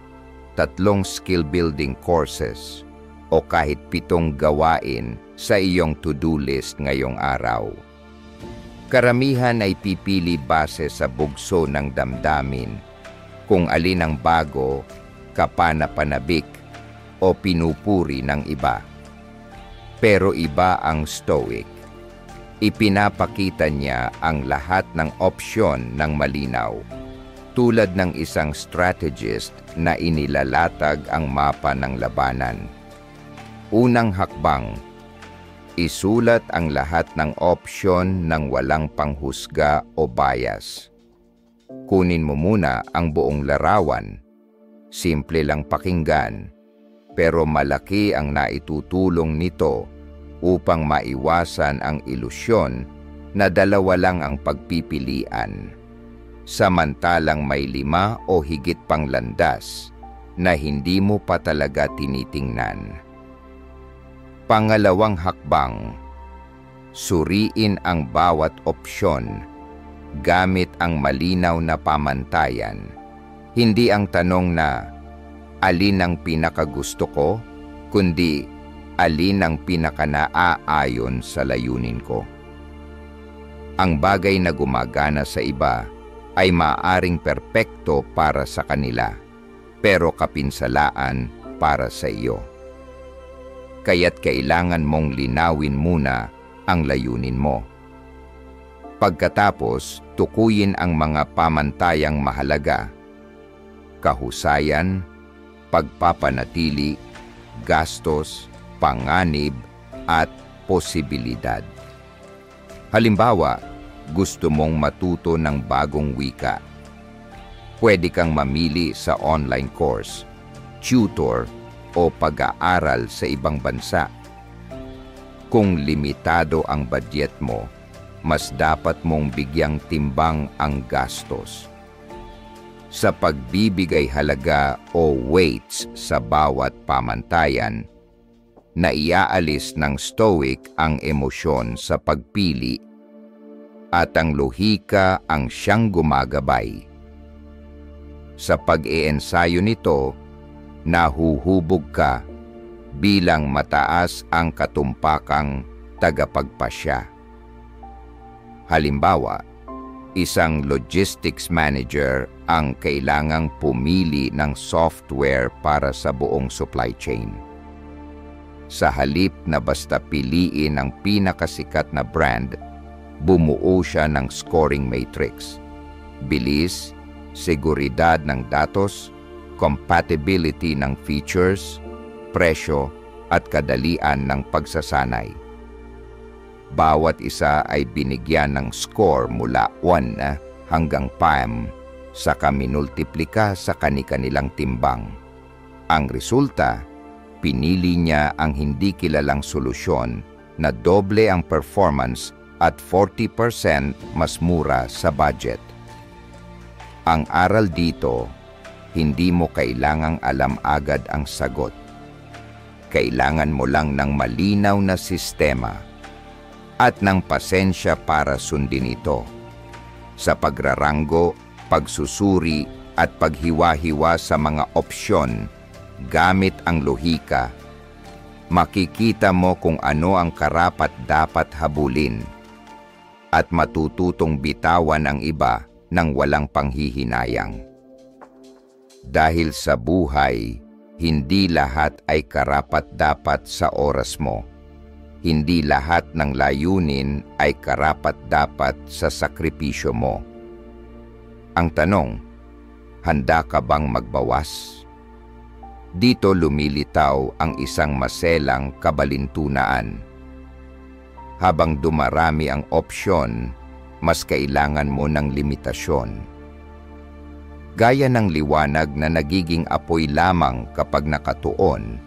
3 skill building courses, o kahit 7 gawain sa iyong to-do list ngayong araw. Karamihan ay pipili base sa bugso ng damdamin, kung alin ang bago, kapanapanabik, o pinupuri ng iba. Pero iba ang Stoic. Ipinapakita niya ang lahat ng opsyon ng malinaw, tulad ng isang strategist na inilalatag ang mapa ng labanan. Unang hakbang, isulat ang lahat ng opsyon ng walang panghusga o bias. Kunin mo muna ang buong larawan. Simple lang pakinggan, pero malaki ang naitutulong nito upang maiwasan ang ilusyon na dalawa lang ang pagpipilian, samantalang may 5 o higit pang landas na hindi mo pa talaga tinitingnan. Pangalawang hakbang, suriin ang bawat opsyon gamit ang malinaw na pamantayan. Hindi ang tanong na, alin ang pinakagusto ko, kundi alin ang pinakanaayon sa layunin ko. Ang bagay na gumagana sa iba ay maaaring perpekto para sa kanila, pero kapinsalaan para sa iyo. Kaya't kailangan mong linawin muna ang layunin mo. Pagkatapos, tukuyin ang mga pamantayang mahalaga: kahusayan, pagpapanatili, gastos, panganib, at posibilidad. Halimbawa, gusto mong matuto ng bagong wika. Pwede kang mamili sa online course, tutor, o pag-aaral sa ibang bansa. Kung limitado ang budget mo, mas dapat mong bigyang timbang ang gastos. Sa pagbibigay halaga o weights sa bawat pamantayan, naiaalis ng Stoic ang emosyon sa pagpili at ang lohika ang siyang gumagabay. Sa pag-iensayo nito, nahuhubog ka bilang mataas ang katumpakang tagapagpasya. Halimbawa, isang logistics manager ang kailangang pumili ng software para sa buong supply chain. Sa halip na basta piliin ang pinakasikat na brand, bumuo siya ng scoring matrix. Bilis, seguridad ng datos, compatibility ng features, presyo, at kadalian ng pagsasanay. Bawat isa ay binigyan ng score mula 1 hanggang 5, saka minultiplika sa kani-kanilang timbang. Ang resulta, pinili niya ang hindi kilalang solusyon na doble ang performance at 40% mas mura sa budget. Ang aral dito, hindi mo kailangang alam agad ang sagot. Kailangan mo lang ng malinaw na sistema at ng pasensya para sundin ito. Sa pagraranggo, pagsusuri at paghiwa-hiwa sa mga opsyon gamit ang lohika, makikita mo kung ano ang karapat-dapat habulin at matututong bitawan ang iba ng walang panghihinayang. Dahil sa buhay, hindi lahat ay karapat-dapat sa oras mo. Hindi lahat ng layunin ay karapat-dapat sa sakripisyo mo. Ang tanong, handa ka bang magbawas? Dito lumilitaw ang isang maselang kabalintunaan. Habang dumarami ang opsyon, mas kailangan mo ng limitasyon. Gaya ng liwanag na nagiging apoy lamang kapag nakatuon,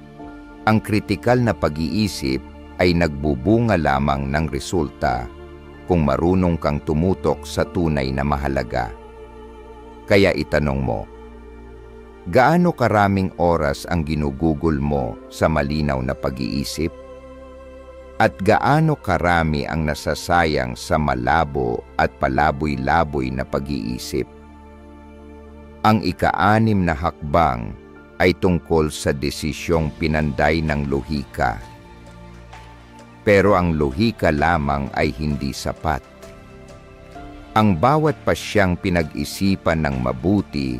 ang kritikal na pag-iisip ay nagbubunga lamang ng resulta kung marunong kang tumutok sa tunay na mahalaga. Kaya itanong mo, gaano karaming oras ang ginugugol mo sa malinaw na pag-iisip? At gaano karami ang nasasayang sa malabo at palaboy-laboy na pag-iisip. Ang ika-6 na hakbang ay tungkol sa desisyong pinanday ng lohika. Pero ang lohika lamang ay hindi sapat. Ang bawat pasyang pinag-isipan ng mabuti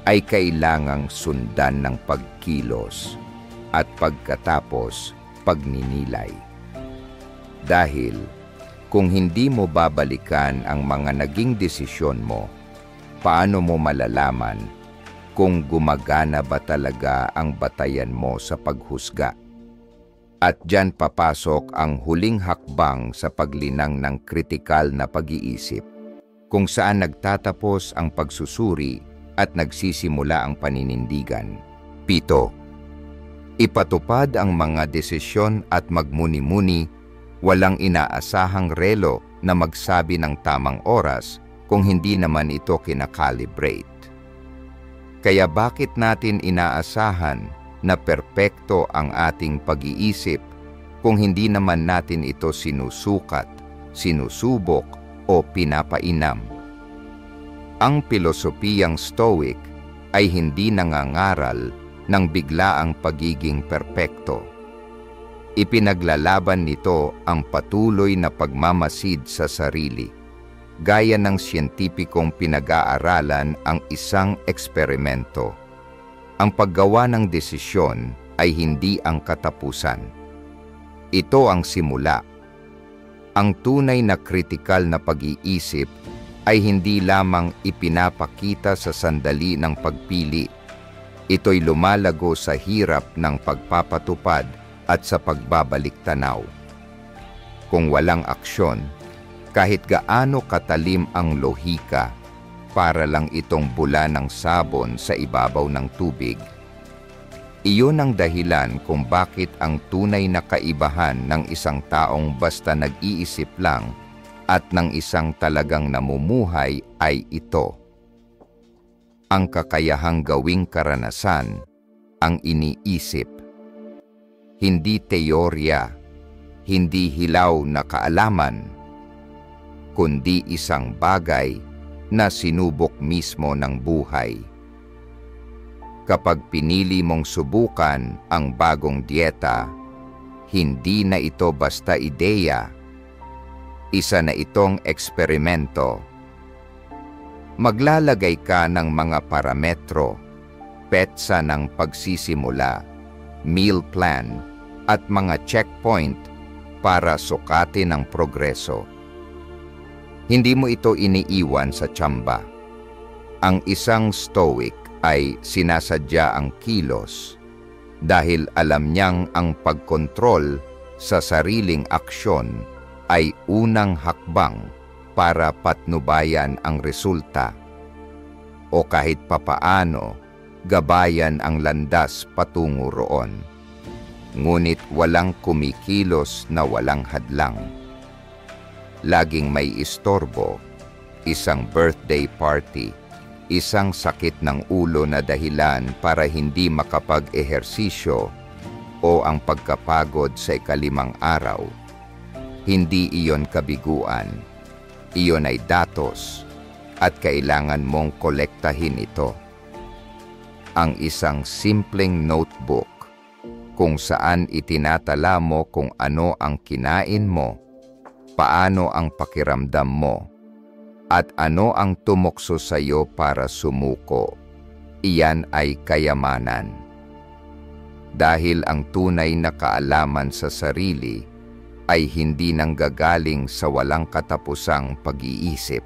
ay kailangang sundan ng pagkilos at pagkatapos pagninilay. Dahil kung hindi mo babalikan ang mga naging desisyon mo, paano mo malalaman kung gumagana ba talaga ang batayan mo sa paghusga? At diyan papasok ang huling hakbang sa paglinang ng kritikal na pag-iisip, kung saan nagtatapos ang pagsusuri at nagsisimula ang paninindigan. 7. Ipatupad ang mga desisyon at magmuni-muni. Walang inaasahang relo na magsabi ng tamang oras kung hindi naman ito kinakalibrate. Kaya bakit natin inaasahan na perpekto ang ating pag-iisip kung hindi naman natin ito sinusukat, sinusubok o pinapainam? Ang pilosopiyang Stoic ay hindi nangangaral ng biglaang pagiging perpekto. Ipinaglalaban nito ang patuloy na pagmamasid sa sarili, gaya ng siyentipikong pinag-aaralan ang isang eksperimento. Ang paggawa ng desisyon ay hindi ang katapusan. Ito ang simula. Ang tunay na kritikal na pag-iisip ay hindi lamang ipinapakita sa sandali ng pagpili. Ito'y lumalago sa hirap ng pagpapatupad at sa pagbabalik tanaw. Kung walang aksyon, kahit gaano katalim ang lohika, para lang itong bula ng sabon sa ibabaw ng tubig. Iyon ang dahilan kung bakit ang tunay na kaibahan ng isang taong basta nag-iisip lang at ng isang talagang namumuhay ay ito: ang kakayahang gawing karanasan ang iniisip. Hindi teorya, hindi hilaw na kaalaman, kundi isang bagay na sinubok mismo ng buhay. Kapag pinili mong subukan ang bagong dieta, hindi na ito basta ideya, isa na itong eksperimento. Maglalagay ka ng mga parametro, petsa ng pagsisimula, meal plan, at mga checkpoint para sukatin ang progreso. Hindi mo ito iniiwan sa tsamba. Ang isang Stoic ay sinasadya ang kilos dahil alam niyang ang pagkontrol sa sariling aksyon ay unang hakbang para patnubayan ang resulta, o kahit papaano gabayan ang landas patungo roon. Ngunit walang kumikilos na walang hadlang. Laging may istorbo, isang birthday party, isang sakit ng ulo na dahilan para hindi makapag-ehersisyo, o ang pagkapagod sa ika-5 araw. Hindi iyon kabiguan. Iyon ay datos at kailangan mong kolektahin ito. Ang isang simpleng notebook kung saan itinatala mo kung ano ang kinain mo, paano ang pakiramdam mo, at ano ang tumukso sa iyo para sumuko. Iyan ay kayamanan. Dahil ang tunay na kaalaman sa sarili ay hindi nanggagaling sa walang katapusang pag-iisip.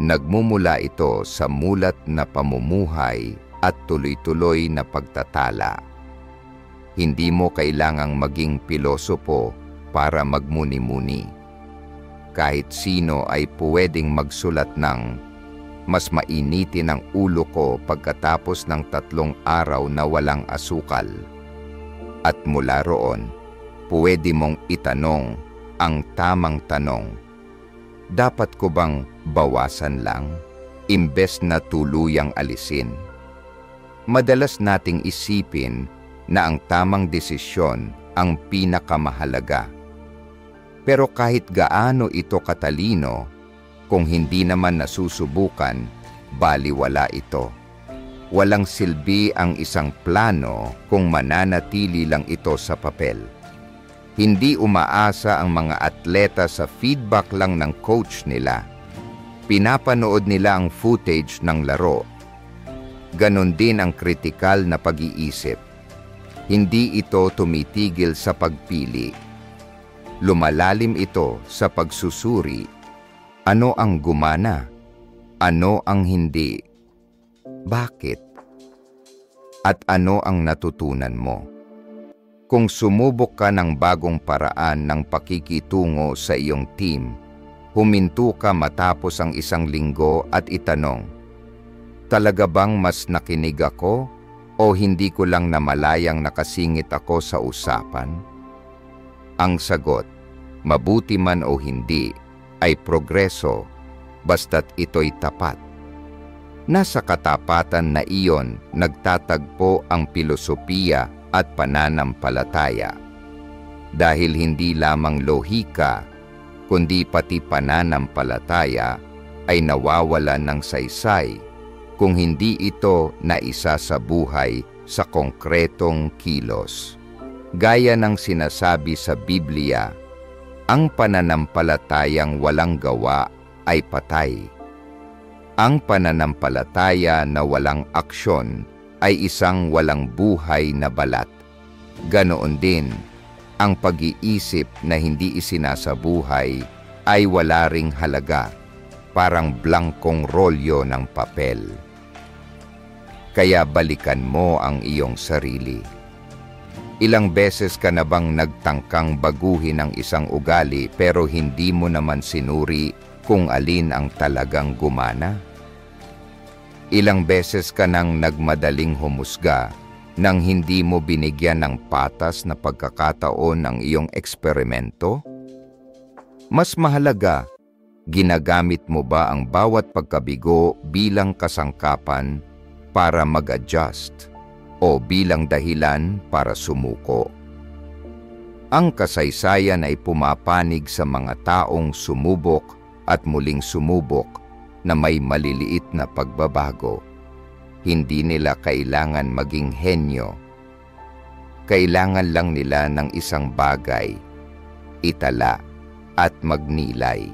Nagmumula ito sa mulat na pamumuhay at tuloy-tuloy na pagtatala. Hindi mo kailangang maging pilosopo para magmuni-muni. Kahit sino ay pwedeng magsulat ng, "Mas mainitin ang ulo ko pagkatapos ng 3 araw na walang asukal." At mula roon, pwede mong itanong ang tamang tanong: dapat ko bang bawasan lang, imbes na tuluyang alisin? Madalas nating isipin na ang tamang desisyon ang pinakamahalaga. Pero kahit gaano ito katalino, kung hindi naman nasusubukan, baliwala ito. Walang silbi ang isang plano kung mananatili lang ito sa papel. Hindi umaasa ang mga atleta sa feedback lang ng coach nila. Pinapanood nila ang footage ng laro. Ganon din ang kritikal na pag-iisip. Hindi ito tumitigil sa pagpili. Lumalalim ito sa pagsusuri. Ano ang gumana? Ano ang hindi? Bakit? At ano ang natutunan mo? Kung sumubok ka ng bagong paraan ng pakikitungo sa iyong team, huminto ka matapos ang isang linggo at itanong, talaga bang mas nakinig ako o hindi ko lang namalayang nakasingit ako sa usapan? Ang sagot, mabuti man o hindi, ay progreso, basta't ito'y tapat. Nasa katapatan na iyon nagtatagpo ang pilosopiya at pananampalataya. Dahil hindi lamang lohika, kundi pati pananampalataya ay nawawalan ng saysay kung hindi ito naisa sa buhay sa konkretong kilos. Gaya ng sinasabi sa Biblia, ang pananampalatayang walang gawa ay patay. Ang pananampalataya na walang aksyon ay isang walang buhay na balat. Ganoon din, ang pag-iisip na hindi isinasabuhay ay wala ring halaga, parang blankong rolyo ng papel. Kaya balikan mo ang iyong sarili. Ilang beses ka na bang nagtangkang baguhin ang isang ugali pero hindi mo naman sinuri kung alin ang talagang gumana? Ilang beses ka nang nagmadaling humusga nang hindi mo binigyan ng patas na pagkakataon ang iyong eksperimento? Mas mahalaga, ginagamit mo ba ang bawat pagkabigo bilang kasangkapan para mag-adjust o bilang dahilan para sumuko? Ang kasaysayan ay pumapanig sa mga taong sumubok at muling sumubok na may maliliit na pagbabago. Hindi nila kailangan maging henyo. Kailangan lang nila ng isang bagay, itala at magnilay.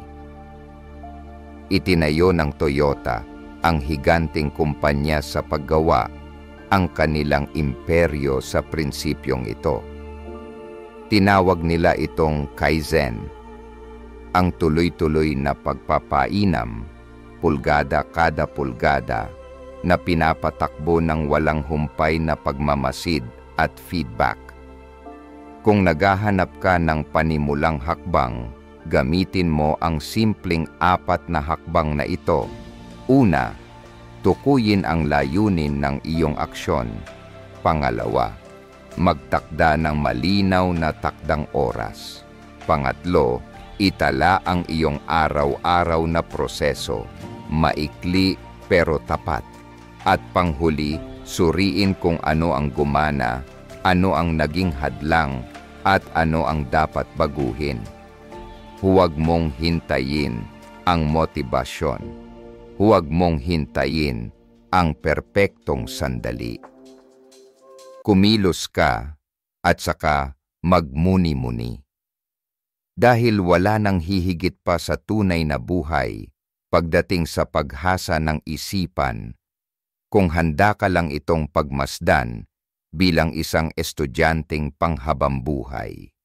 Itinayo ng Toyota, ang higanting kumpanya sa paggawa, ang kanilang imperyo sa prinsipyong ito. Tinawag nila itong Kaizen, ang tuloy-tuloy na pagpapainam, pulgada kada pulgada, na pinapatakbo ng walang humpay na pagmamasid at feedback. Kung naghahanap ka ng panimulang hakbang, gamitin mo ang simpleng 4 na hakbang na ito. Una, tukuyin ang layunin ng iyong aksyon. Pangalawa, magtakda ng malinaw na takdang oras. Pangatlo, itala ang iyong araw-araw na proseso, maikli pero tapat. At panghuli, suriin kung ano ang gumana, ano ang naging hadlang, at ano ang dapat baguhin. Huwag mong hintayin ang motibasyon. Huwag mong hintayin ang perpektong sandali. Kumilos ka at saka magmuni-muni. Dahil wala nang hihigit pa sa tunay na buhay pagdating sa paghasa ng isipan kung handa ka lang itong pagmasdan bilang isang estudyanteng panghabambuhay.